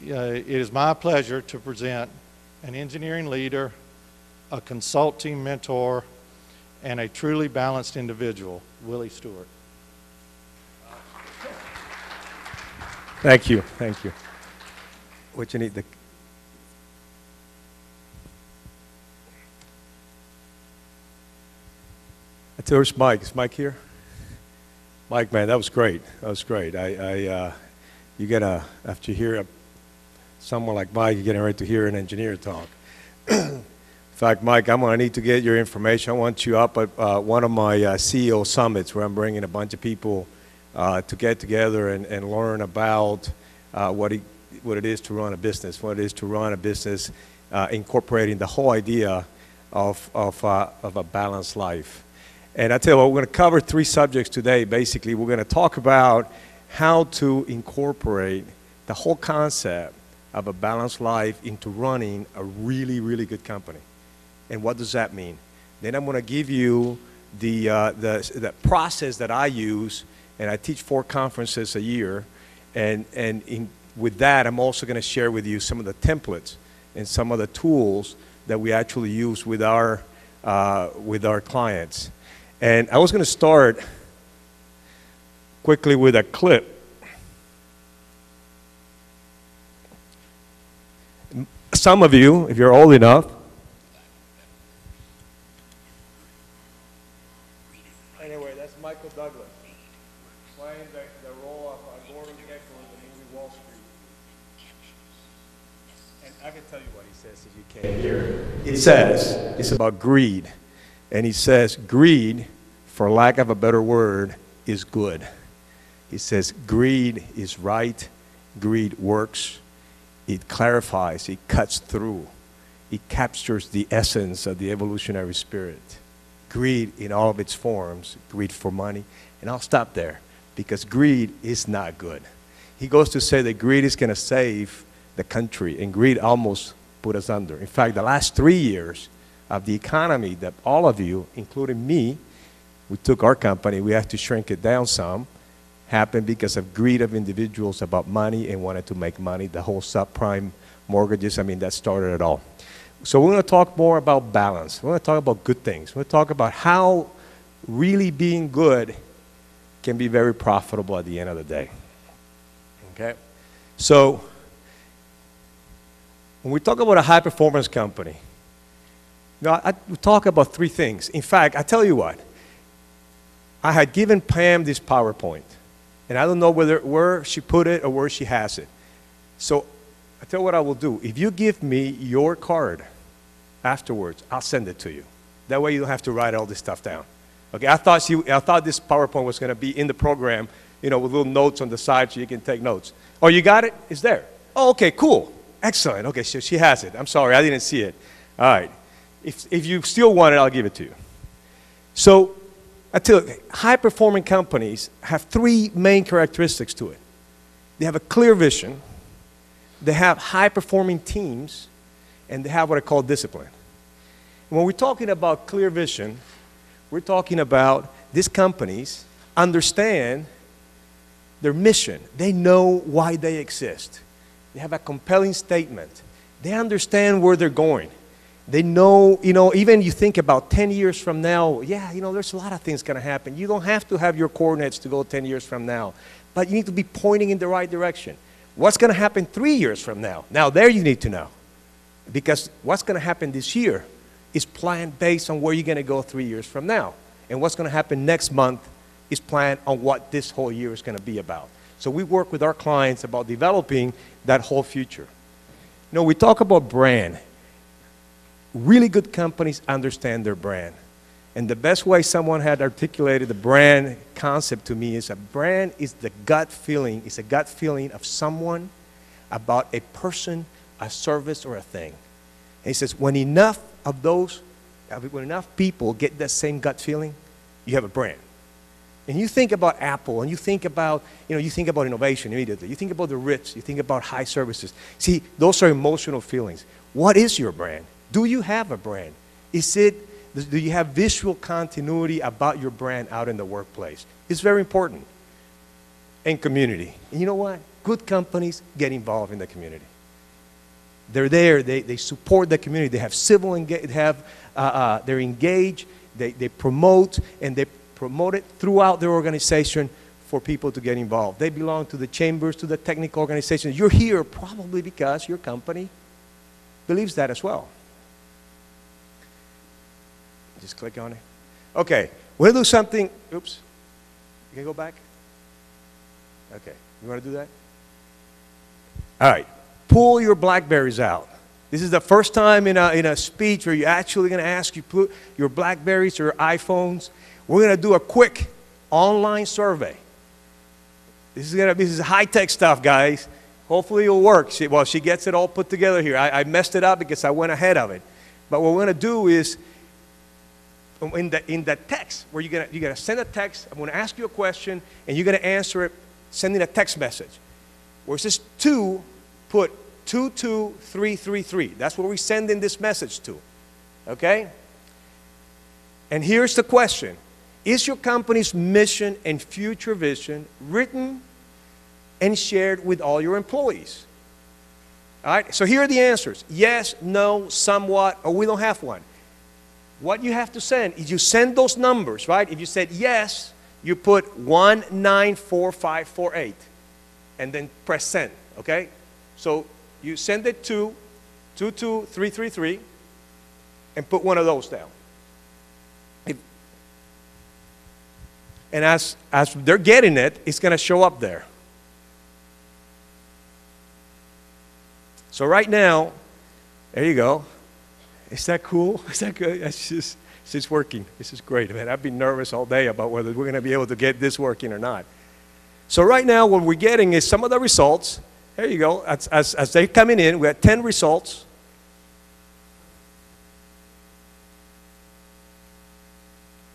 it is my pleasure to present an engineering leader, a consulting mentor, and a truly balanced individual, Willie Stewart. Thank you, thank you. What you need, where's Mike? Is Mike here? Mike, man, that was great. That was great. You get after you hear someone like Mike, you're getting ready to hear an engineer talk. In fact, Mike, I'm going to need to get your information. I want you up at one of my CEO summits where I'm bringing a bunch of people to get together and learn about what it is to run a business, incorporating the whole idea of a balanced life. And I tell you what, we're going to cover 3 subjects today. Basically, we're going to talk about how to incorporate the whole concept of a balanced life into running a really, really good company. And what does that mean? Then I'm going to give you the process that I use, and I teach 4 conferences a year. With that, I'm also going to share with you some of the templates and some of the tools that we actually use with our clients. And I was going to start quickly with a clip. Some of you, if you're old enough, anyway, that's Michael Douglas playing the role of Gordon Gekko in the movie Wall Street. And I can tell you what he says if you can't hear it. It says, it's about greed. And he says, greed, for lack of a better word, is good. He says, greed is right. Greed works. It clarifies. It cuts through. It captures the essence of the evolutionary spirit. Greed in all of its forms, greed for money. And I'll stop there because greed is not good. He goes to say that greed is going to save the country, and greed almost put us under. In fact, the last 3 years of the economy that all of you, including me, we took our company, we had to shrink it down some, happened because of greed of individuals about money and wanted to make money. The whole subprime mortgages, I mean, that started it all. So we're going to talk more about balance. We're going to talk about good things. We're going to talk about how really being good can be very profitable at the end of the day. Okay? So when we talk about a high-performance company, we talk about 3 things. In fact, I tell you what, I had given Pam this PowerPoint, and I don't know where she put it or where she has it. So I tell you what I will do. If you give me your card afterwards, I'll send it to you. That way you don't have to write all this stuff down. Okay, I thought this PowerPoint was going to be in the program, with little notes on the side so you can take notes. Oh, you got it? It's there. Oh, okay, cool. Excellent. Okay, so she has it. I'm sorry, I didn't see it. All right. If you still want it, I'll give it to you. So I tell you, high-performing companies have 3 main characteristics to it. They have a clear vision, they have high-performing teams, and they have what I call discipline. When we're talking about clear vision, we're talking about these companies understand their mission. They know why they exist. They have a compelling statement. They understand where they're going. They know, even you think about 10 years from now, there's a lot of things going to happen. You don't have to have your coordinates to go 10 years from now, but you need to be pointing in the right direction. What's going to happen 3 years from now? Now, there you need to know, because what's going to happen this year is planned based on where you're going to go 3 years from now. And what's going to happen next month is planned on what this whole year is going to be about. So we work with our clients about developing that whole future. We talk about brand. Really good companies understand their brand. And the best way someone had articulated the brand concept to me is a brand is the gut feeling. It's a gut feeling of someone about a person, a service, or a thing. And he says, when enough people get that same gut feeling, you have a brand. And you think about Apple, and you think about innovation immediately. You think about the Ritz, you think about high services. See, those are emotional feelings. What is your brand? Do you have a brand? Do you have visual continuity about your brand out in the workplace? It's very important. and community. And you know what? Good companies get involved in the community. They're there. They support the community. They have civil they're engaged. They promote, and they promote it throughout their organization for people to get involved. They belong to the chambers, to the technical organizations. You're here probably because your company believes that as well. Just click on it. Okay, we'll do something. Oops. You can go back? Okay, you want to do that? All right, pull your BlackBerries out. This is the first time in a speech where you're actually going to ask you put your BlackBerries or your iPhones. We're going to do a quick online survey. This is high-tech stuff, guys. Hopefully it'll work. She gets it all put together here. I messed it up because I went ahead of it. But what we're going to do is, in the text, where you're gonna send a text, I'm going to ask you a question, and you're going to answer it sending a text message. Where it says 2, put 22333. That's where we send in this message to. Okay? And here's the question. Is your company's mission and future vision written and shared with all your employees? All right, so here are the answers. Yes, no, somewhat, or we don't have one. What you have to send is you send those numbers, right? If you said yes, you put 194548 and then press send, okay? So you send it to 22333 and put one of those down. And as they're getting it, it's going to show up there. So right now, there you go. Is that cool? Is that good? It's just working. This is great, man. I've been nervous all day about whether we're going to be able to get this working or not. So right now, what we're getting is some of the results. There you go. As they're coming in, we had 10 results.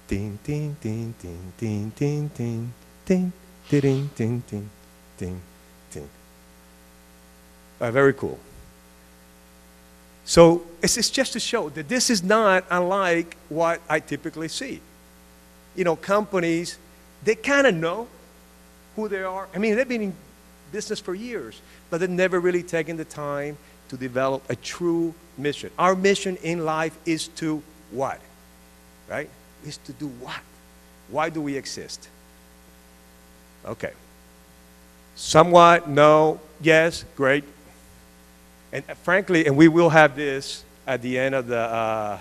Ding, ding, ding, ding, ding, ding, ding, ding, ding, ding, ding, ding, ding. Very cool. So it's just to show that this is not unlike what I typically see. You know, companies, they kind of know who they are. I mean, they've been in business for years, but they've never really taken the time to develop a true mission. Our mission in life is to what? Right? Is to do what? Why do we exist? Okay. Somewhat, no, yes, great. And frankly, and we will have this at the end of the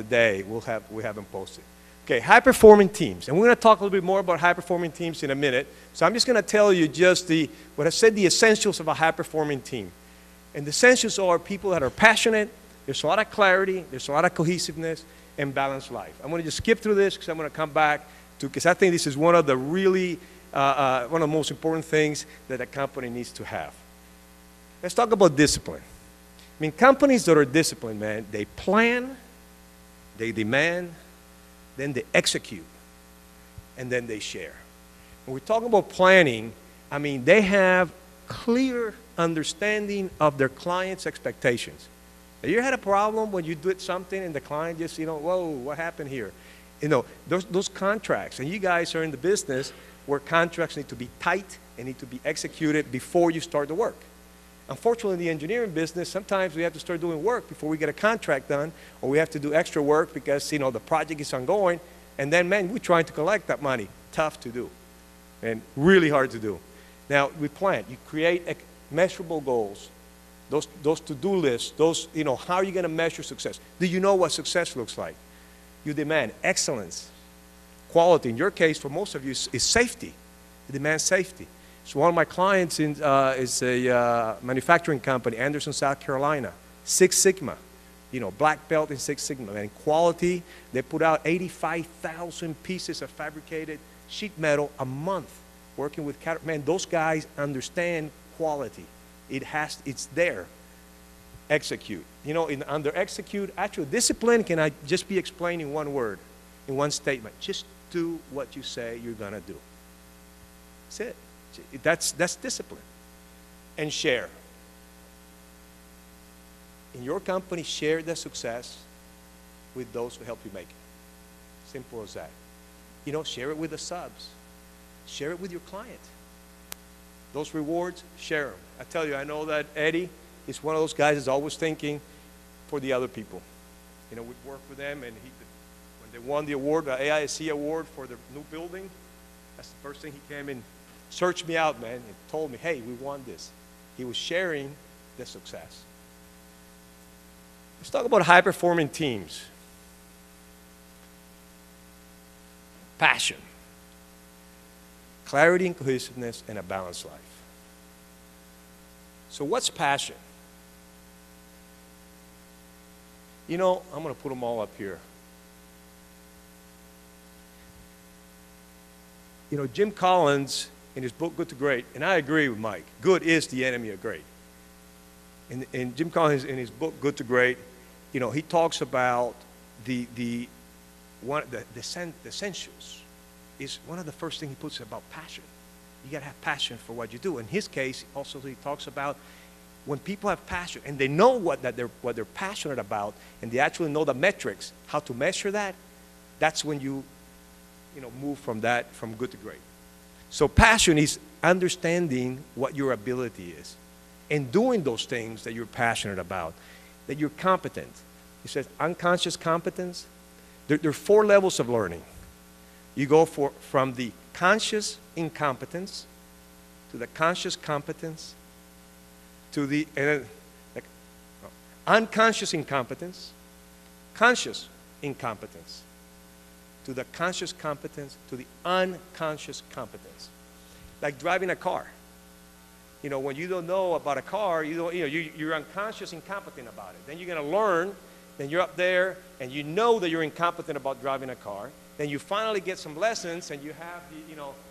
day. We haven't posted. Okay, high-performing teams, and we're going to talk a little bit more about high-performing teams in a minute. So I'm just going to tell you just what I said, the essentials of a high-performing team. And the essentials are people that are passionate. There's a lot of clarity. There's a lot of cohesiveness and balanced life. I'm going to just skip through this because I'm going to come back to, because I think this is one of the really one of the most important things that a company needs to have. Let's talk about discipline. I mean, companies that are disciplined, man, they plan, they demand, then they execute, and then they share. When we're talking about planning, I mean, they have clear understanding of their clients' expectations. Have you had a problem when you did something and the client just, whoa, what happened here? Those contracts, and you guys are in the business where contracts need to be tight and need to be executed before you start the work. Unfortunately, in the engineering business, sometimes we have to start doing work before we get a contract done, or we have to do extra work because, the project is ongoing, and then, man, we're trying to collect that money. Tough to do, and really hard to do. Now, we plan. You create measurable goals. Those to-do lists, how are you going to measure success? Do you know what success looks like? You demand excellence, quality. In your case, for most of you, is safety. You demand safety. So one of my clients is a manufacturing company, Anderson, South Carolina, Six Sigma, black belt in Six Sigma. And quality, they put out 85,000 pieces of fabricated sheet metal a month working with, man, those guys understand quality. It's there. Execute. Under execute, actually, discipline can just be explained in one word, in one statement. Just do what you say you're going to do. That's it. That's discipline. And share. In your company, share the success with those who help you make it. Simple as that. Share it with the subs. share it with your client. Those rewards, share them. I tell you, I know that Eddie is one of those guys that's always thinking for the other people. You know, we worked with them, and when they won the award, the AISC award for the new building, that's the first thing he came and searched me out, man, and told me, hey, we won this. He was sharing the success. Let's talk about high-performing teams. Passion, clarity and cohesiveness, and a balanced life. So what's passion? You know, I'm going to put them all up here. You know, Jim Collins, in his book, Good to Great, and I agree with Mike, good is the enemy of great. And Jim Collins, in his book, Good to Great, you know, he talks about the essentials. Is one of the first things he puts about passion. You got to have passion for what you do. In his case, also he talks about when people have passion and they know what they're passionate about, and they actually know the metrics, how to measure that. That's when you move from good to great. So passion is understanding what your ability is and doing those things that you're passionate about, that you're competent. He says unconscious competence. There are 4 levels of learning. You go from the conscious incompetence to the conscious competence to the unconscious incompetence, conscious incompetence, to the conscious competence, to the unconscious competence. Like driving a car. You know, when you don't know about a car, you're unconscious incompetent about it. Then you're going to learn, then you're up there, and you know that you're incompetent about driving a car. Then you finally get some lessons, and you have,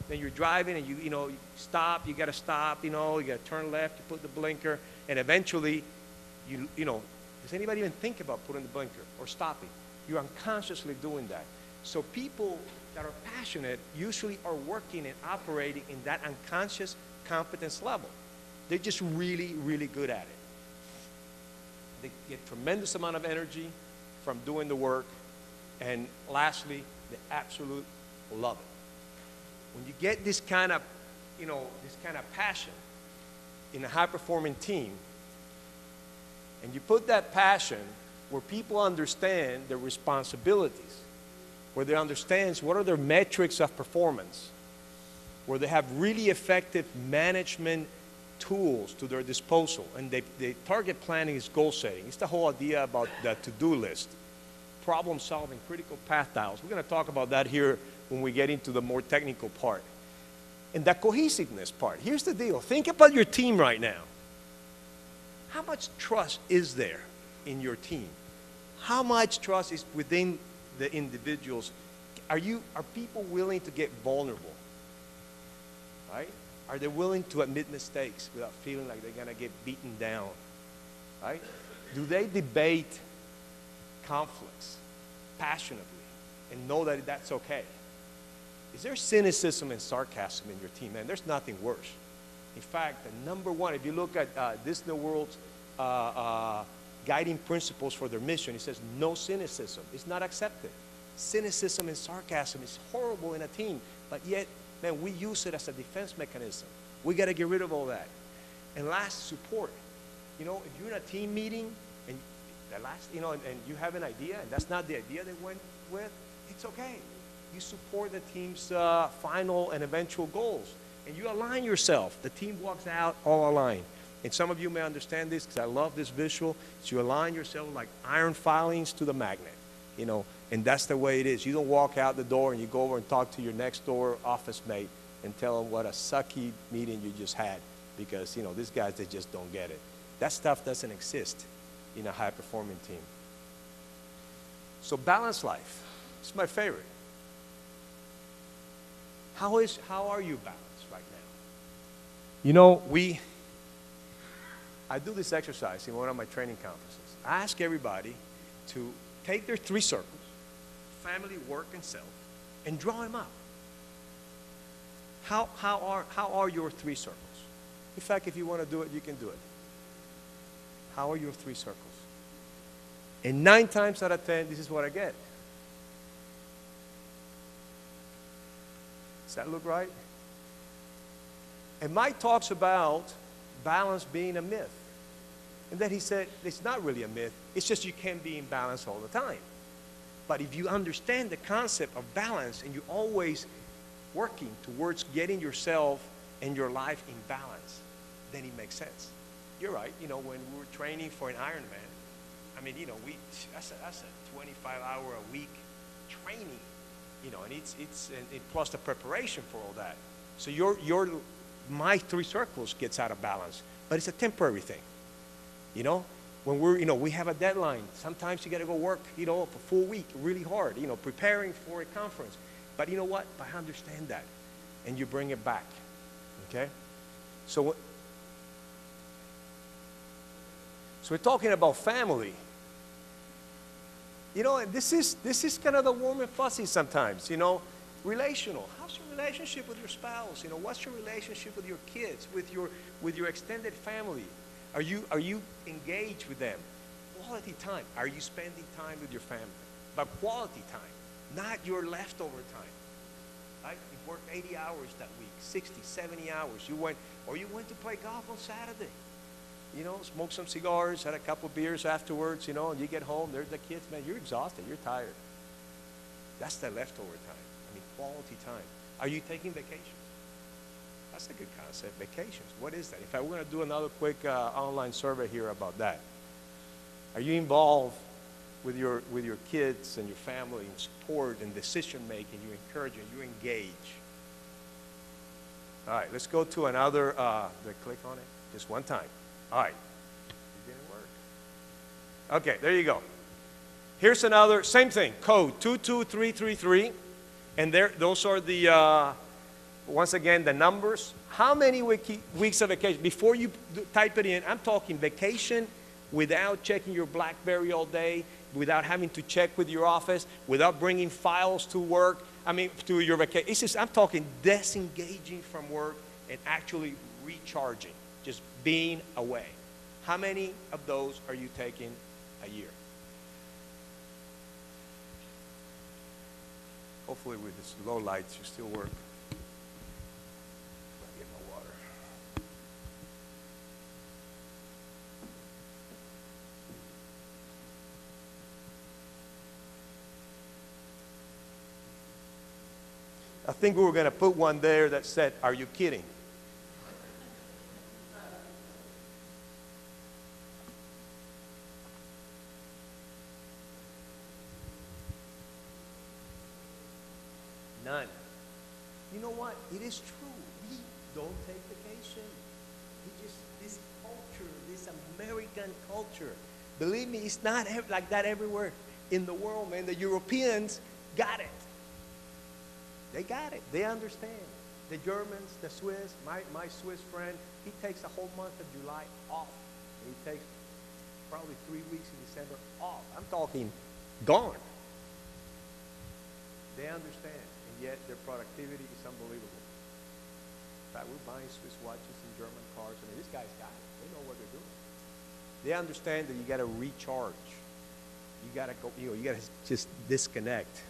then you're driving, and you stop, you got to stop, you got to turn left, you put the blinker, and eventually, does anybody even think about putting the blinker or stopping? You're unconsciously doing that. So people that are passionate usually are working and operating in that unconscious competence level. They're just really, really good at it. They get tremendous amount of energy from doing the work, and lastly, they absolutely love it. When you get this kind of passion in a high-performing team, and you put that passion where people understand their responsibilities, where they understand what are their metrics of performance, where they have really effective management tools to their disposal, and they target planning is goal setting. It's the whole idea about the to-do list, problem solving, critical path dials. We're going to talk about that here when we get into the more technical part. And the cohesiveness part. Here's the deal. Think about your team right now. How much trust is there in your team? How much trust is within the individuals? Are people willing to get vulnerable? Right? Are they willing to admit mistakes without feeling like they're going to get beaten down? Right? Do they debate conflicts passionately and know that that's okay? Is there cynicism and sarcasm in your team? Man, there's nothing worse. In fact, the number one, if you look at Disney World's guiding principles for their mission, it says no cynicism. It's not accepted. Cynicism and sarcasm is horrible in a team, but yet, man, we use it as a defense mechanism. We got to get rid of all that. And last, support. If you're in a team meeting and and you have an idea and that's not the idea they went with, it's okay. You support the team's final and eventual goals, and you align yourself. The team walks out all aligned. And some of you may understand this because I love this visual. So you align yourself like iron filings to the magnet, and that's the way it is. You don't walk out the door and you go over and talk to your next door office mate and tell them what a sucky meeting you just had because, these guys, they just don't get it. That stuff doesn't exist in a high-performing team. So balanced life. It's my favorite. How are you balanced right now? I do this exercise in one of my training conferences. I ask everybody to take their 3 circles, family, work, and self, and draw them out. How are your 3 circles? In fact, if you want to do it, you can do it. How are your 3 circles? And 9 times out of 10, this is what I get. Does that look right? And Mike talks about balance being a myth. And then he said, it's not really a myth. It's just you can't be in balance all the time. But if you understand the concept of balance and you're always working towards getting yourself and your life in balance, then it makes sense. You're right. You know, when we were training for an Ironman, I mean, you know, that's a 25-hour-a-week training, you know, and it's plus the preparation for all that. So my 3 circles gets out of balance, but it's a temporary thing. You know, when we have a deadline. Sometimes you got to go work, you know, for a full week, really hard, you know, preparing for a conference. But you know what? I understand that, and you bring it back. Okay, so we're talking about family. You know, and this is kind of the warm and fuzzy sometimes. You know, relational. How's your relationship with your spouse? You know, what's your relationship with your kids, with your extended family? Are you engaged with them? Quality time. Are you spending time with your family? But quality time, not your leftover time. Right? You worked 80 hours that week, 60, 70 hours. You went to play golf on Saturday. You know, smoke some cigars, had a couple of beers afterwards, you know, and you get home, there's the kids, man, you're exhausted, you're tired. That's the leftover time. I mean, quality time. Are you taking vacations? That's a good concept, vacations. What is that? In fact, we're going to do another quick online survey here about that. Are you involved with your kids and your family in support and decision making? You encourage and you engage. All right, let's go to another, click on it just one time. All right, it didn't work. Okay, there you go. Here's another, same thing, code 22333. And those are the, once again, the numbers. How many weeks of vacation? Before you type it in, I'm talking vacation without checking your BlackBerry all day, without having to check with your office, without bringing files to work, to your vacation. It's just, I'm talking disengaging from work and actually recharging, just being away. How many of those are you taking a year? Hopefully with this low lights, you still work. Get my water. I think we were going to put one there that said, "Are you kidding?" None. You know what? It is true. We don't take vacation. This culture, this American culture. Believe me, it's not like that everywhere in the world, man. The Europeans got it. They got it. They understand. The Germans, the Swiss, my Swiss friend, he takes a whole month of July off. And he takes probably 3 weeks in December off. I'm talking gone. They understand. Yet their productivity is unbelievable. In fact, we're buying Swiss watches and German cars. I mean, these guys got it. They know what they're doing. They understand that you got to recharge. You got to go. You got to just disconnect.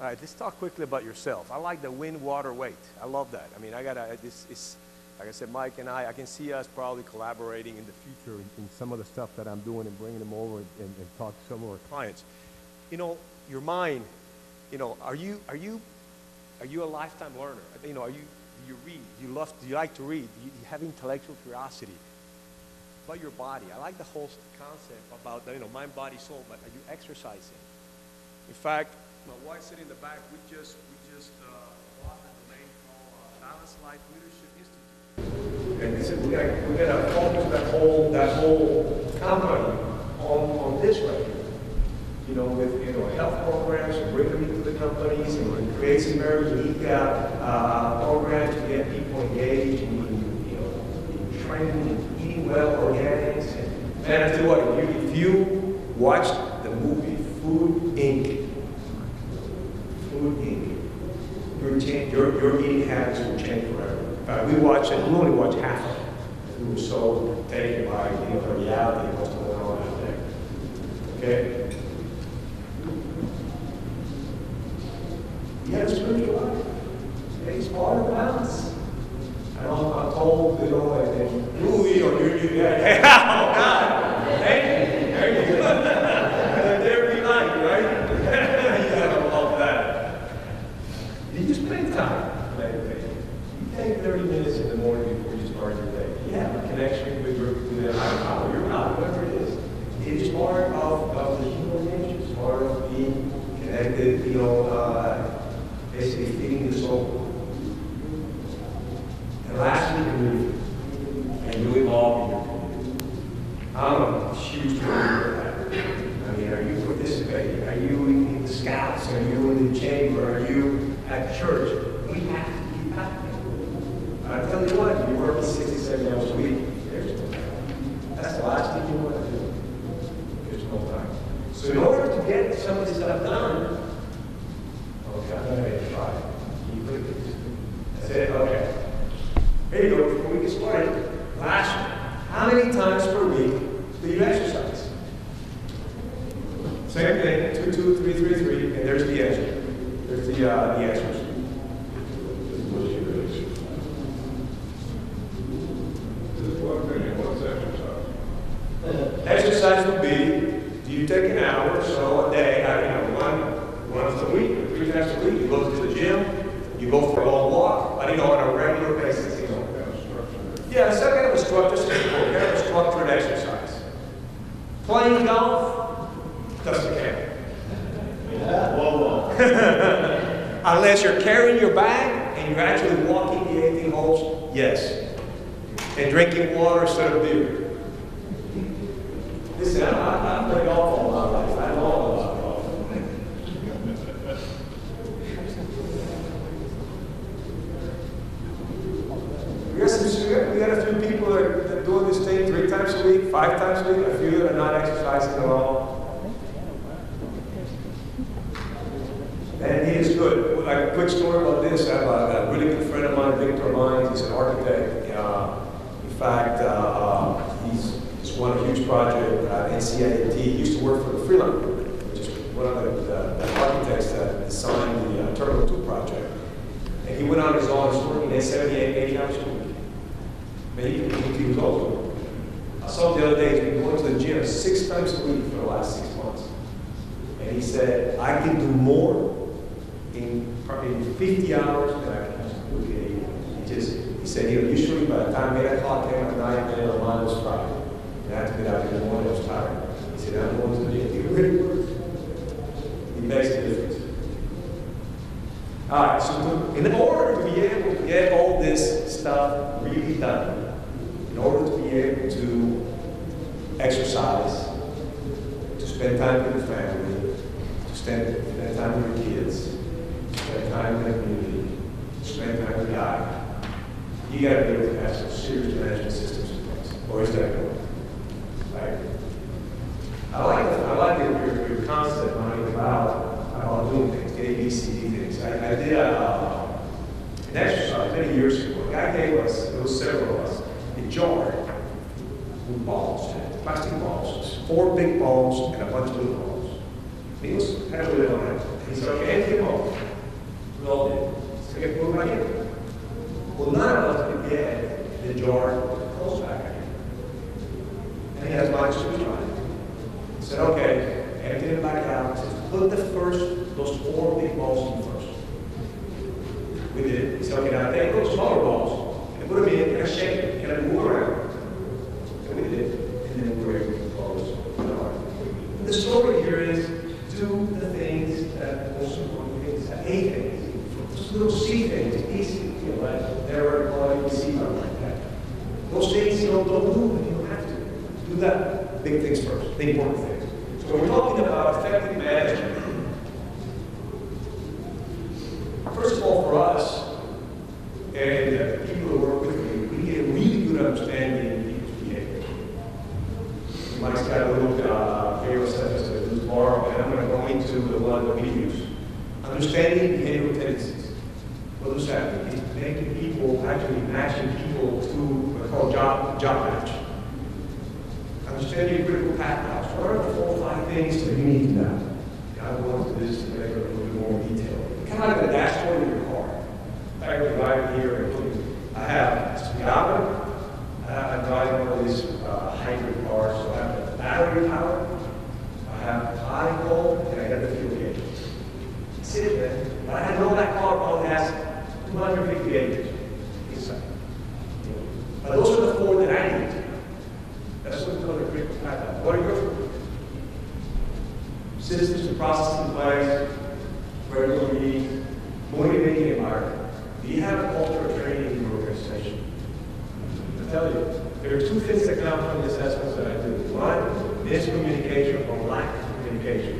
All right, let's talk quickly about yourself. I like the wind, water, weight. I love that. I mean, like I said, Mike and I can see us probably collaborating in the future in some of the stuff that I'm doing and bringing them over and talk to some of our clients. You know, your mind, you know, are you a lifetime learner? You know, do you read? Do you like to read? Do you have intellectual curiosity? About your body. I like the whole concept about, you know, mind, body, soul, but are you exercising? In fact, my wife's sitting in the back. We just bought a domain called Balanced Life Leadership Institute. And this is, we're gonna focus that whole company on this right here. You know, with health programs, and bring them into the companies, and create some very unique programs to get people engaged in training and eating well, organics. And I tell you what, if you watch the movie Food Inc., your eating habits will change forever. We only watched half of it. We were so taken by the reality of what's going on out there. Okay. You have a spiritual life. It's part of the balance. I'm told, you know, and Louis or yeah, oh God, thank you. There you go. There we like, right? You gotta love that. You spend time meditating. You take 30 minutes in the morning before you start your day. You have a connection with your higher power, your God, whatever it is. It is part of the human nature. It's part of being connected, you know, basically feeding the soul. And lastly, community. And you involve in your community. I'm a huge believer in that. I mean, are you participating? Are you in the scouts? Are you in the chamber? Are you at church? We have to be active. I tell you what, you work 67 hours a week, there's no time. That's the last thing you want to do. There's no time. So in order to get some of this stuff done, okay, I'm going to try it. Can you click this? That's it? Okay. Here you go, before we get started. Last one. How many times per week do you exercise? Same thing, 2, 2, 3, 3, 3, and there's the answer. There's the answers. Exercise would be, do you take an hour or so a day, once a week, or 3 times a week, you go to the gym, you go for a long walk, on a regular basis, you know. Yeah, some kind of a structured exercise. Playing golf doesn't count. Whoa. Unless you're carrying your bag and you're actually walking the 18 holes, yes. And drinking water instead of beer. Listen, I play golf all my life. I know all about golf. We got a few people that are doing this thing 3 times a week, 5 times a week, a few that are not exercising at all. And it is good. A quick story about this. I have a really good friend of mine, Victor Mines. He's an architect. In fact, he's won a huge project at NCIAT. He used to work for the Freeland Group, which is one of the architects that designed the Terminal 2 project. And he went on his own, he's working at 78, 80 hours a week. Maybe he was also. I saw him the other day, he's been going to the gym 6 times a week for the last 6 months. And he said, I can do more in 50 hours than I can do in 80. He said, usually by the time 8 o'clock came at night, man, my mind was fried. And I had to get out in the morning, I was tired. He said, I'm going to the gym. It really works. It makes a difference. All right, so in order to be able to get all this stuff really done, in order to be able to exercise, to spend time with your family, to spend time with your kids, to spend time in the community, to spend time with God, you got to be able to have some serious management systems in place. Or is that going? Right? I like your concept, Monty, about doing things, A, B, C, D things. I did an exercise many years ago. A guy gave us, there was several of us, a jar with balls, plastic balls, 4 big balls and a bunch of little balls. And he had a lid on it. He said, okay, empty them all. We all did. So we put them back in. Well, none of us could get the jar closed back in. And he has much to try. He said, okay, empty it back out. He said, put those 4 big balls in first. We did. He said, okay, now take those smaller balls and put them in and shake them and move around. And we did. And then we were able to close the door. The story here is do the things that most important things, A things, those little C things, easy, like never employee C like that. Those things don't do it. You don't have to. Do that big things first, the important things. So we're talking about effective management. First of all, for us, and people who work with me, we get a really good understanding of people's behavior. Mike's got a little behavioral assessment to do tomorrow, and I'm going to go into the one that we use. Understanding behavioral tendencies. What does that mean? It's making people, actually matching people to what we call job match. Understanding critical pathways. What are the 4 or 5 things that you need to know? I will go into this to make it a little bit more detailed. Kind of like a dashboard of your car. try to drive here. I have speedometer. I drive one of these hybrid cars, so I have the battery power. I have high pole, and I got the fuel gauge. That's it, man. But I know that car probably has 250 gauges inside. But those are the four that I need. That's what we call the critical path. What are your systems and processes in place, regular meetings, motivating environment? Do you have a culture of training in your organization? I tell you, there are two things that come from the assessments that I do. One, miscommunication or lack of communication.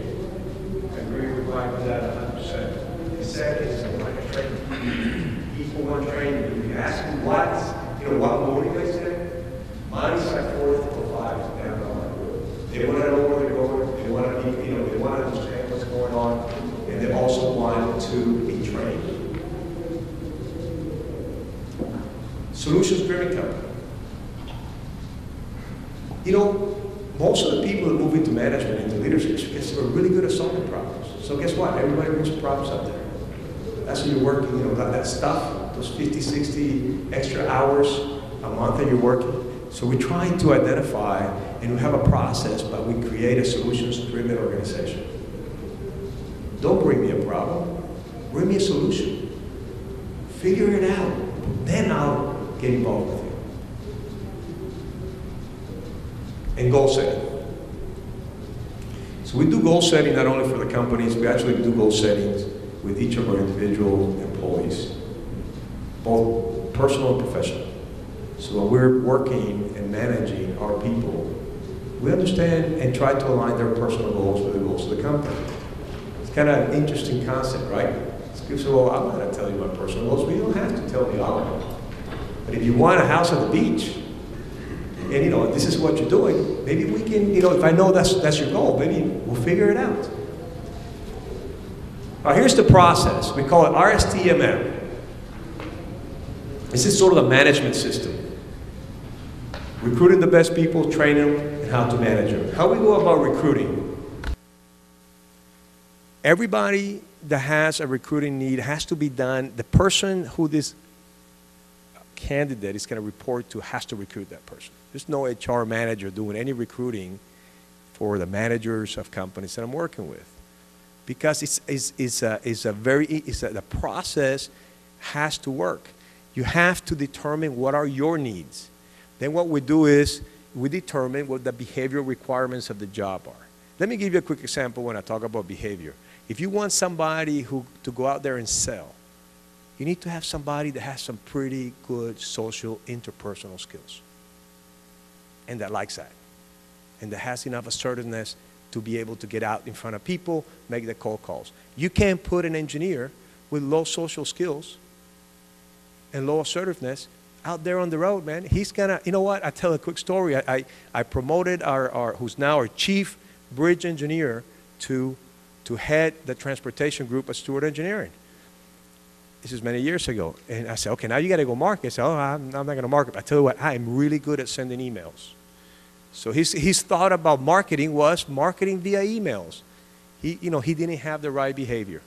I agree with Mike on that 100%. The second is a lack of training. Equal one training. If you ask them what motivates them, mine's like 4 or 5 down the line. They want to know where they're going. They want to be, they want to understand what's going on, and they also want to be trained. Solutions-driven company. Most of the people that move into management, into leadership, because they're really good at solving problems. So guess what? Everybody brings problems up there. That's when you're working, that stuff, those 50, 60 extra hours a month that you're working. So we're trying to identify, and we have a process, but we create a solutions-driven organization. Don't bring me a problem. Bring me a solution. Figure it out. Then I'll get involved with you. And goal setting. So we do goal setting not only for the companies, we actually do goal settings with each of our individual employees, both personal and professional. So when we're working and managing our people, we understand and try to align their personal goals with the goals of the company. It's kind of an interesting concept, right? People say, well, I'm not going to tell you my personal goals. We don't have to tell me all of them. But if you want a house on the beach, and this is what you're doing, maybe we can, if I know that's your goal, maybe we'll figure it out. Now here's the process. We call it RSTMM. This is sort of the management system. Recruiting the best people, training them, and how to manage them. How we go about recruiting. Everybody that has a recruiting need has to be done. The person who this candidate is going to report to has to recruit that person. There's no HR manager doing any recruiting for the managers of companies that I'm working with, because the process has to work. You have to determine what are your needs. Then what we do is we determine what the behavioral requirements of the job are. Let me give you a quick example when I talk about behavior. If you want somebody to go out there and sell, you need to have somebody that has some pretty good social interpersonal skills and that likes that and that has enough assertiveness to be able to get out in front of people, make the cold calls. You can't put an engineer with low social skills and low assertiveness out there on the road, man. He's gonna, you know what? I tell a quick story. I promoted our who's now our chief bridge engineer to head the transportation group at Stewart Engineering. This is many years ago. And I said, okay, now you got to go market. I said, oh, I'm not going to market. But I tell you what, I am really good at sending emails. So his thought about marketing was marketing via emails. He didn't have the right behavior.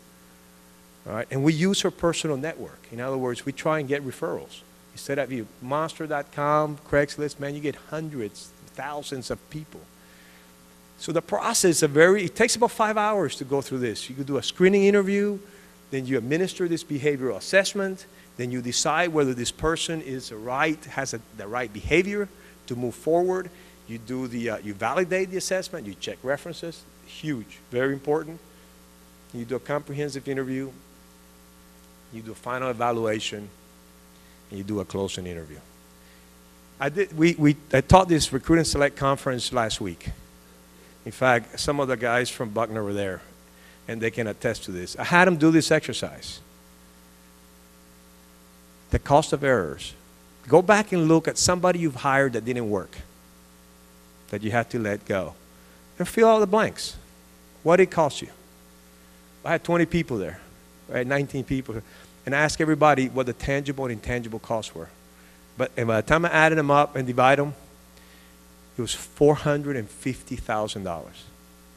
All right? And we use her personal network. In other words, we try and get referrals. Instead of you, Monster.com, Craigslist, man, you get hundreds, thousands of people. So the process it takes about 5 hours to go through this. You could do a screening interview, then you administer this behavioral assessment, then you decide whether this person has the right behavior to move forward. You do you validate the assessment, you check references, huge, very important. You do a comprehensive interview, you do a final evaluation, and you do a closing interview. I taught this Recruit and Select conference last week. In fact, some of the guys from Buckner were there, and they can attest to this. I had them do this exercise. The cost of errors. Go back and look at somebody you've hired that didn't work, that you had to let go, and fill out the blanks. What did it cost you? I had 20 people there, right? 19 people, and I asked everybody what the tangible and intangible costs were. And by the time I added them up and divided them, it was $450,000.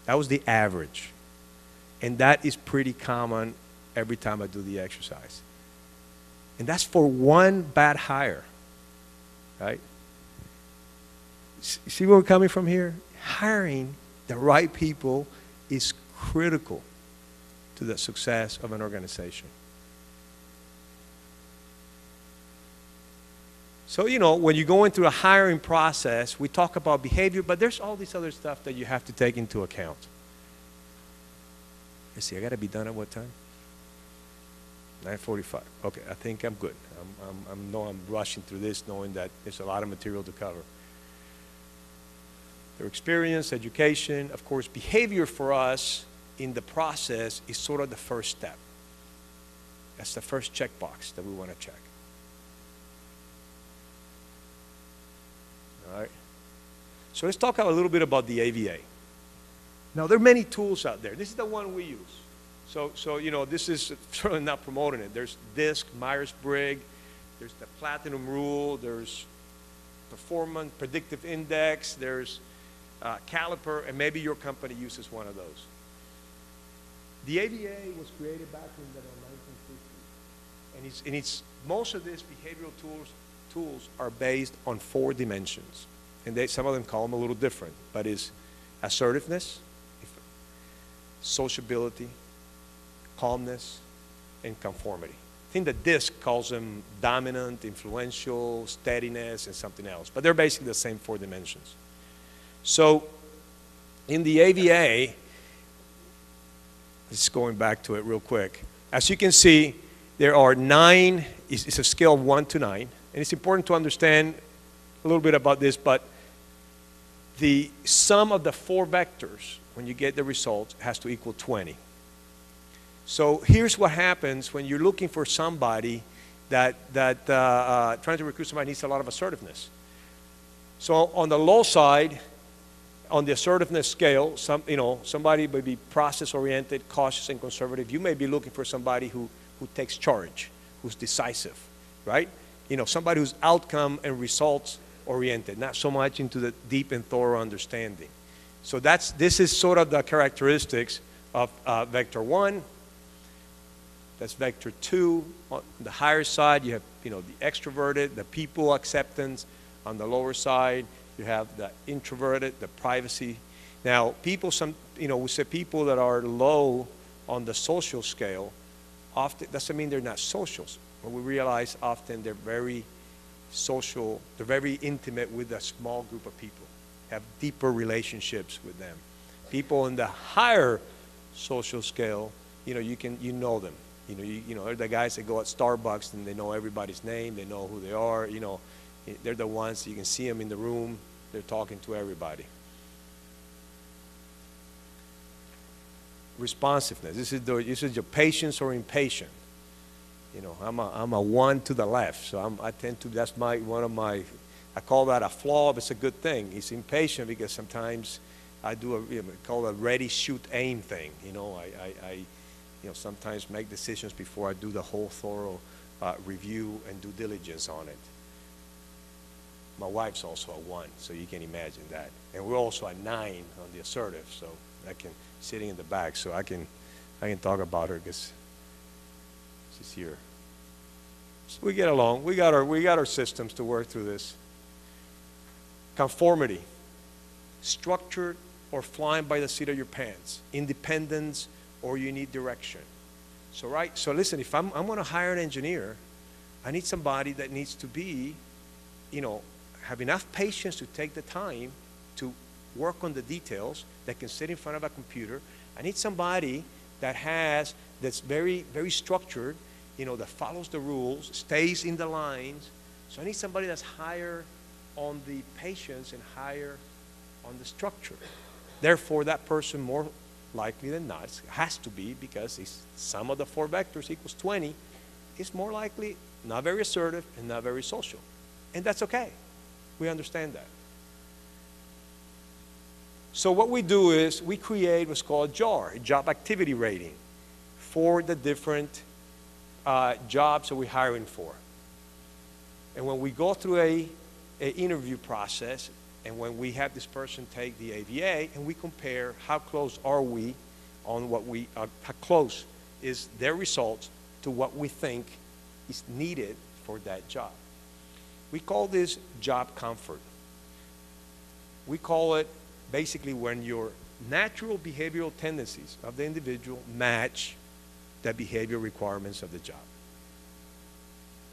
That was the average. And that is pretty common every time I do the exercise. And that's for one bad hire, right? See where we're coming from here? Hiring the right people is critical to the success of an organization. So, you know, when you're going through a hiring process, we talk about behavior, but there's all this other stuff that you have to take into account. Let's see, I got to be done at what time? 9:45. Okay, I think I'm good. I'm rushing through this knowing that there's a lot of material to cover. Their experience, education, of course, behavior for us in the process is sort of the first step. That's the first checkbox that we want to check. All right. So let's talk a little bit about the AVA. Now, there are many tools out there. This is the one we use. So you know, this is certainly not promoting it. There's DISC, Myers-Briggs, there's the Platinum Rule, there's Performance Predictive Index, there's Caliper, and maybe your company uses one of those. The AVA was created back in the 1950s, and it's most of these behavioral tools are based on 4 dimensions, and some of them call them a little different, but it's assertiveness, sociability, calmness, and conformity. I think the DISC calls them dominant, influential, steadiness, and something else, but they're basically the same 4 dimensions. So in the AVA, just going back to it real quick, as you can see, there are 9, it's a scale of 1 to 9, and it's important to understand a little bit about this, but the sum of the 4 vectors, when you get the results, has to equal 20. So here's what happens when you're looking for somebody trying to recruit somebody needs a lot of assertiveness. So on the low side, on the assertiveness scale, somebody may be process-oriented, cautious, and conservative. You may be looking for somebody who takes charge, who's decisive, right? You know, somebody who's outcome and results-oriented, not so much into the deep and thorough understanding. So this is sort of the characteristics of vector 1. That's vector 2. On the higher side, you have, you know, the extroverted, the people acceptance. On the lower side, you have the introverted, the privacy. Now, we say people that are low on the social scale, often doesn't mean they're not socials. But we realize often they're very social, they're very intimate with a small group of people, have deeper relationships with them. People in the higher social scale, you know them. You know, they're the guys that go at Starbucks and they know everybody's name, they know who they are, you know. They're the ones, you can see them in the room, they're talking to everybody. Responsiveness, this is your patience or impatient. You know, I'm a 1 to the left, so that's I call that a flaw, but it's a good thing. It's impatient because sometimes I do call a ready, shoot, aim thing. You know, I sometimes make decisions before I do the whole thorough review and due diligence on it. My wife's also a 1, so you can imagine that. And we're also a 9 on the assertive, so sitting in the back, so I can talk about her because she's here. So we get along. We got our systems to work through this. Conformity, structured or flying by the seat of your pants. Independence, or you need direction. So listen, if I'm going to hire an engineer, I need somebody that needs to be, have enough patience to take the time to work on the details, that can sit in front of a computer. I need somebody that's very, very structured, that follows the rules, stays in the lines. So I need somebody that's higher on the patience and higher on the structure. Therefore, that person, more likely than not, has to be, because sum of the 4 vectors equals 20, is more likely not very assertive and not very social. And that's okay. We understand that. So what we do is we create what's called a JAR, a job activity rating, for the different jobs that we're hiring for. And when we go through an interview process, and when we have this person take the AVA, and we compare how close are we on how close is their results to what we think is needed for that job. We call this job comfort. We call it basically when your natural behavioral tendencies of the individual match the behavior requirements of the job.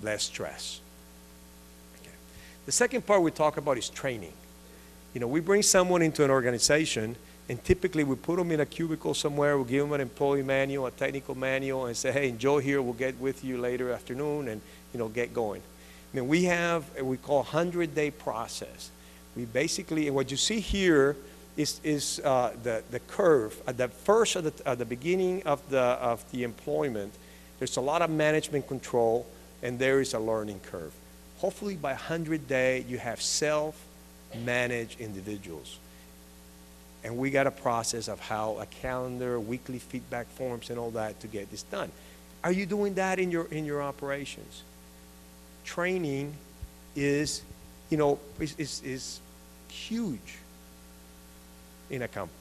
Less stress. Okay. The second part we talk about is training. You know, we bring someone into an organization, and typically we put them in a cubicle somewhere, we'll give them an employee manual, a technical manual, and say, hey, enjoy here, we'll get with you later afternoon, and, you know, get going. I mean, we have what we call 100-day process. We basically, and what you see here is the curve. At the beginning of the employment, there's a lot of management control, and there is a learning curve. Hopefully by 100-day, you have self-managed individuals. And we got a process of how a calendar, weekly feedback forms, and all that to get this done. Are you doing that in your operations? Training is, you know, is huge in a company.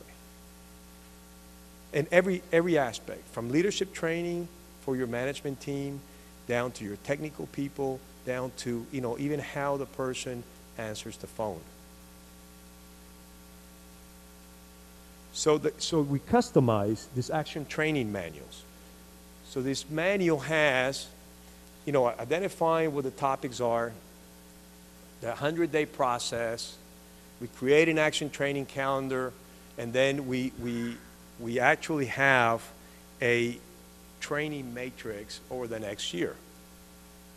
In every aspect, from leadership training for your management team, down to your technical people, down to, you know, even how the person answers the phone. So we customize these action training manuals. So this manual has, you know, identifying what the topics are, the 100-day process. We create an action training calendar, and then we actually have a training matrix over the next year.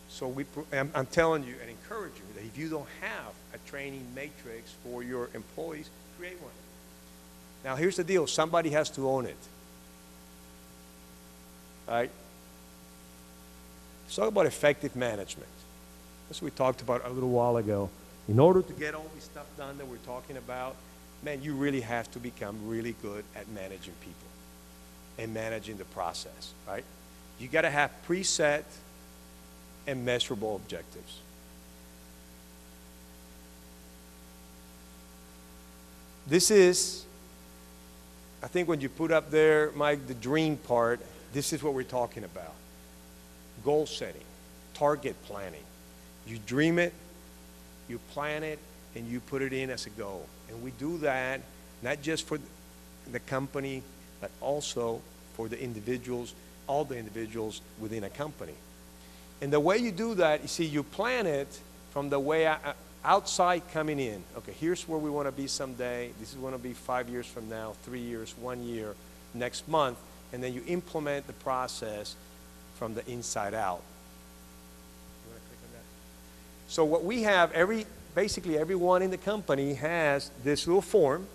So I'm telling you and encourage you that if you don't have a training matrix for your employees, create one. Now here's the deal, somebody has to own it. All right? Let's talk about effective management. That's what we talked about a little while ago. In order to get all this stuff done that we're talking about, man, you really have to become really good at managing people and managing the process, right? You got to have preset and measurable objectives. This is, I think when you put up there, Mike, the dream part, this is what we're talking about. Goal setting, target planning. You dream it, you plan it, and you put it in as a goal. And we do that not just for the company, but also for the individuals, all the individuals within a company. And the way you do that, you see, you plan it from the way outside coming in. Okay, here's where we want to be someday. This is going to be 5 years from now, 3 years, 1 year, next month. And then you implement the process from the inside out. You want to click on that? So what we have, basically everyone in the company has this little form.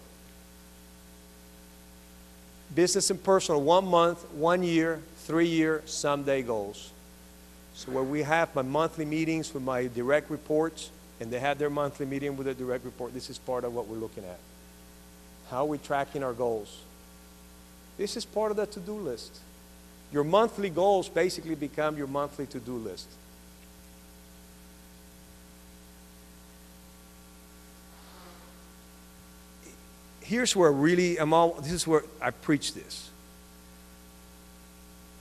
Business and personal, 1 month, 1 year, 3 year, someday goals. So where we have my monthly meetings with my direct reports, and they have their monthly meeting with a direct report, this is part of what we're looking at. How are we tracking our goals? This is part of the to-do list. Your monthly goals basically become your monthly to-do list. Here's where really, this is where I preach this.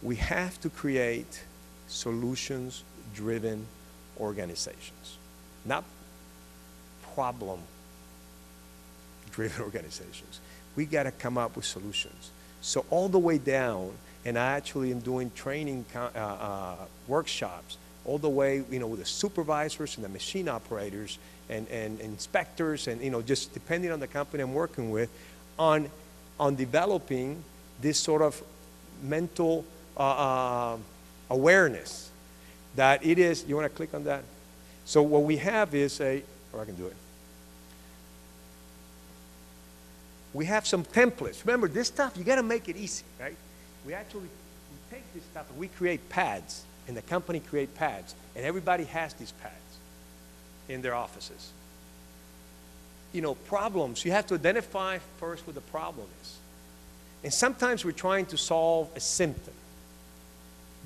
We have to create solutions-driven organizations, not problem-driven organizations. We got to come up with solutions. So all the way down, and I actually am doing training workshops, all the way, you know, with the supervisors and the machine operators and inspectors, and, you know, just depending on the company I'm working with, on developing this sort of mental awareness that it is. You want to click on that? So what we have is or I can do it. We have some templates. Remember, this stuff, you got to make it easy, right? We take this stuff and we create pads, and the company create pads, and everybody has these pads in their offices. You know, problems, you have to identify first what the problem is. And sometimes we're trying to solve a symptom,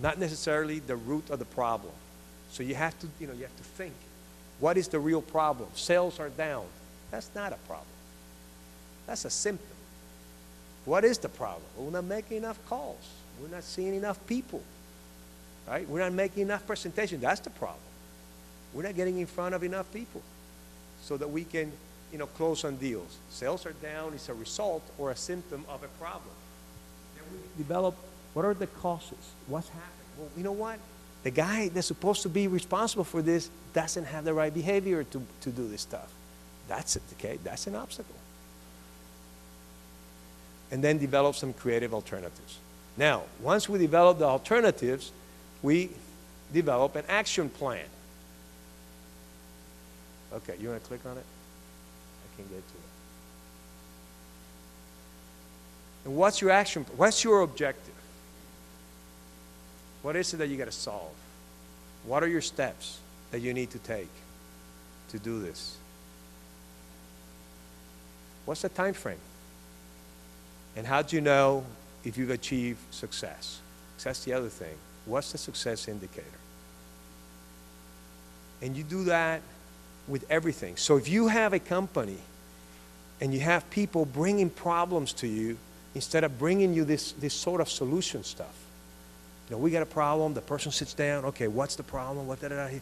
not necessarily the root of the problem. So you have to, you know, you have to think, what is the real problem? Sales are down. That's not a problem. That's a symptom. What is the problem? We're not making enough calls. We're not seeing enough people. right? We're not making enough presentation. That's the problem. We're not getting in front of enough people so that we can, close on deals. Sales are down. It's a result or a symptom of a problem. Then we develop, what are the causes? What's happened? Well, you know what? The guy that's supposed to be responsible for this doesn't have the right behavior to do this stuff. That's it, okay? That's an obstacle. And then develop some creative alternatives. Now, once we develop the alternatives, we develop an action plan. Okay, you want to click on it? I can get to it. And what's your action? What's your objective? What is it that you got to solve? What are your steps that you need to take to do this? What's the time frame? And how do you know if you've achieved success? Because that's the other thing. What's the success indicator? And you do that with everything. So if you have a company and you have people bringing problems to you instead of bringing you this sort of solution stuff. We got a problem, the person sits down, okay, what's the problem? 9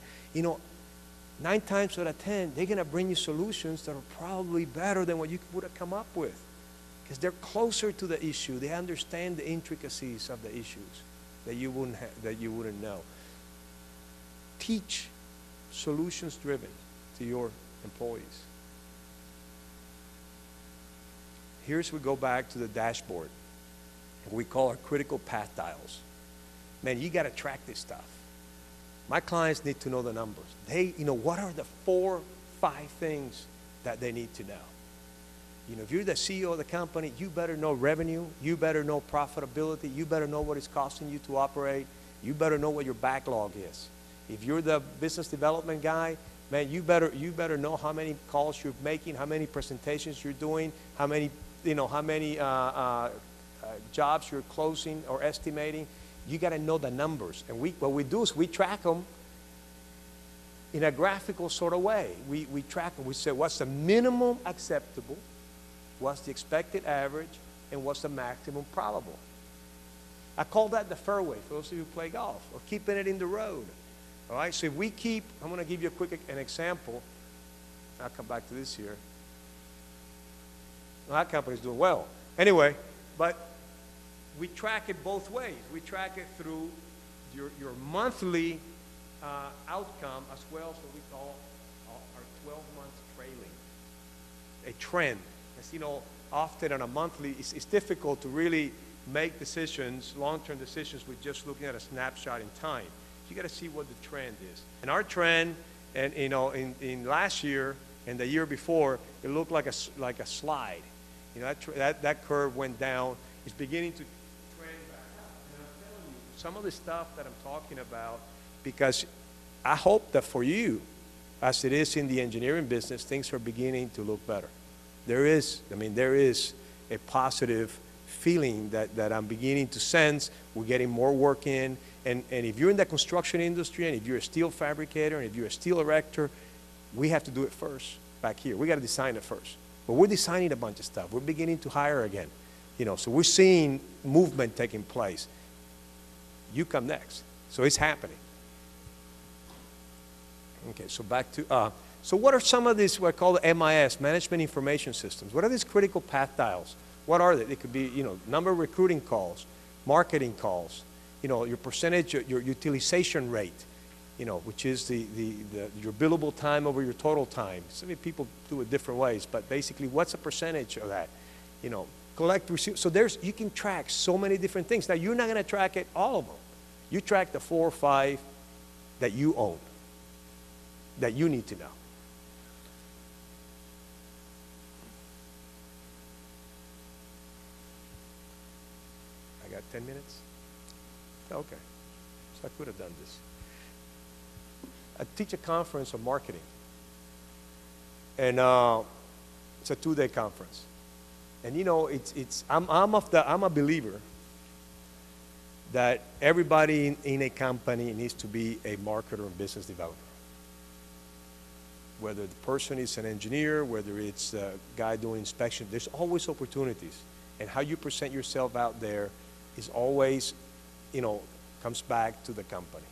times out of 10, they're going to bring you solutions that are probably better than what you would have come up with. Because they're closer to the issue. They understand the intricacies of the issues that you wouldn't know. Teach solutions driven to your employees. Here's we go back to the dashboard. We call our critical path dials. Man, you got to track this stuff. My clients need to know the numbers. What are the 4, 5 things that they need to know? If you're the CEO of the company, you better know revenue. You better know profitability. You better know what it's costing you to operate. You better know what your backlog is. If you're the business development guy, man, you better know how many calls you're making, how many presentations you're doing, how many jobs you're closing or estimating. You got to know the numbers. And what we do is we track them in a graphical sort of way. We track them. We say, what's the minimum acceptable? What's the expected average? And what's the maximum probable? I call that the fairway for those of you who play golf, or keeping it in the road. All right, so if we keep, I'm going to give you an example. I'll come back to this here. Well, that company's doing well. Anyway, but we track it both ways. We track it through your monthly outcome as well as what we call our 12-month trailing. A trend. As often on a monthly, it's difficult to really make decisions, long-term decisions, with just looking at a snapshot in time. You got to see what the trend is. And our trend, and in last year and the year before, it looked like a slide. That curve went down. It's beginning to trend back up. And I'm telling you, some of the stuff that I'm talking about, because I hope that for you, as it is in the engineering business, things are beginning to look better. There is a positive feeling that I'm beginning to sense. We're getting more work in. And if you're in the construction industry, and if you're a steel fabricator, and if you're a steel erector, we have to do it first back here. We got to design it first. But we're designing a bunch of stuff. We're beginning to hire again. So we're seeing movement taking place. You come next. So it's happening. Okay, so back to, so what are some of these, what I call the MIS, Management Information Systems? What are these critical path dials? What are they? It could be, number of recruiting calls, marketing calls, your percentage, your utilization rate, which is your billable time over your total time. Some people do it different ways, but basically, what's the percentage of that? Collect, receive. So you can track so many different things. Now, you're not going to track it, all of them. You track the 4 or 5 that you own, that you need to know. I got 10 minutes? Okay. So I could have done this. I teach a conference on marketing. And it's a 2-day conference. And I'm a believer that everybody in a company needs to be a marketer and business developer. Whether the person is an engineer, whether it's a guy doing inspection, there's always opportunities. And how you present yourself out there is always, comes back to the company.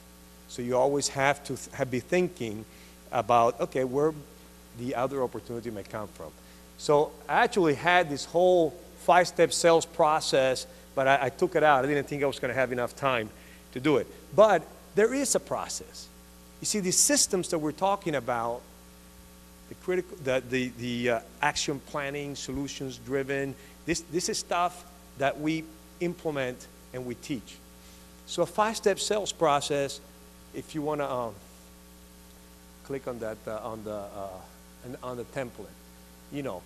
So you always have to be thinking about, okay, where the other opportunity may come from. So I actually had this whole 5-step sales process, but I took it out. I didn't think I was going to have enough time to do it. But there is a process. You see, these systems that we're talking about, the action planning, solutions driven, this is stuff that we implement and we teach. So a 5-step sales process, if you want to click on that on the template, you know,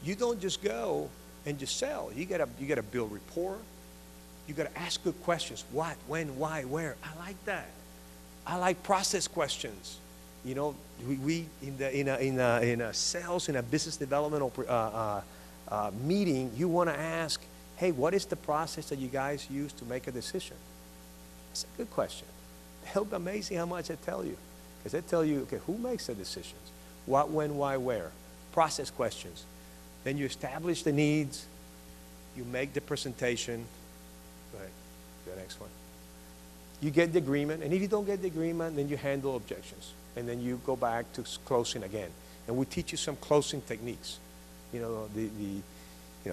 you don't just go and just sell. You gotta build rapport. You gotta ask good questions. What, when, why, where. I like that. I like process questions. You know, we in a sales, in a business development meeting, you want to ask, hey, what is the process that you guys use to make a decision? That's a good question. It'll be amazing how much they tell you. Because they tell you, okay, who makes the decisions? What, when, why, where? Process questions. Then you establish the needs. You make the presentation. Go ahead, the next one. You get the agreement, and if you don't get the agreement, then you handle objections. And then you go back to closing again. And we teach you some closing techniques. You know,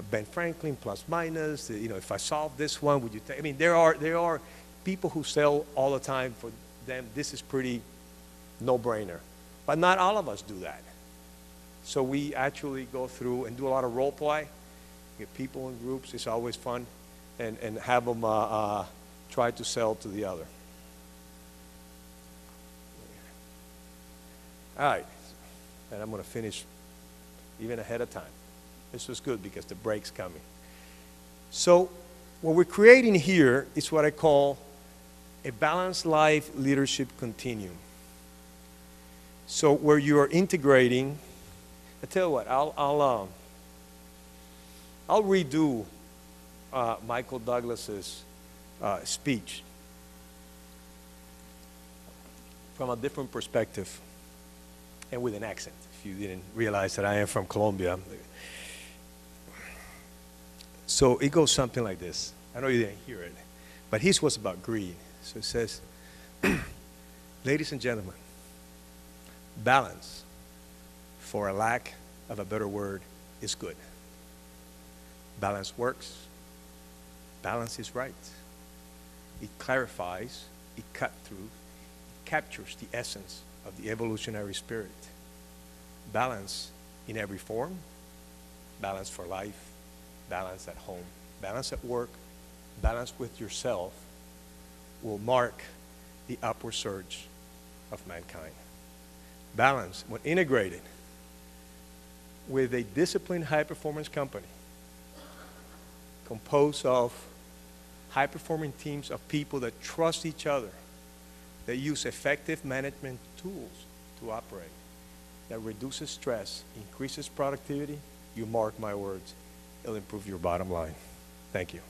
Ben Franklin, plus minus, you know, if I solve this one, would you take, I mean, there are people who sell all the time. For them, this is pretty no-brainer. But not all of us do that. So we actually go through and do a lot of role play, get people in groups. It's always fun, and have them try to sell to the other. All right, and I'm going to finish even ahead of time. This was good because the break's coming. So what we're creating here is what I call a balanced life leadership continuum. So where you are integrating, I tell you what, I'll redo Michael Douglas's speech from a different perspective and with an accent, if you didn't realize that I am from Colombia. So it goes something like this. I know you didn't hear it, but his was about greed. So it says, ladies and gentlemen, balance, for a lack of a better word, is good. Balance works. Balance is right. It clarifies, it cuts through, it captures the essence of the evolutionary spirit. Balance in every form, balance for life, balance at home, balance at work, balance with yourself will mark the upward surge of mankind. Balance, when integrated with a disciplined high-performance company composed of high-performing teams of people that trust each other, that use effective management tools to operate, that reduces stress, increases productivity, you mark my words, it'll improve your bottom line. Thank you.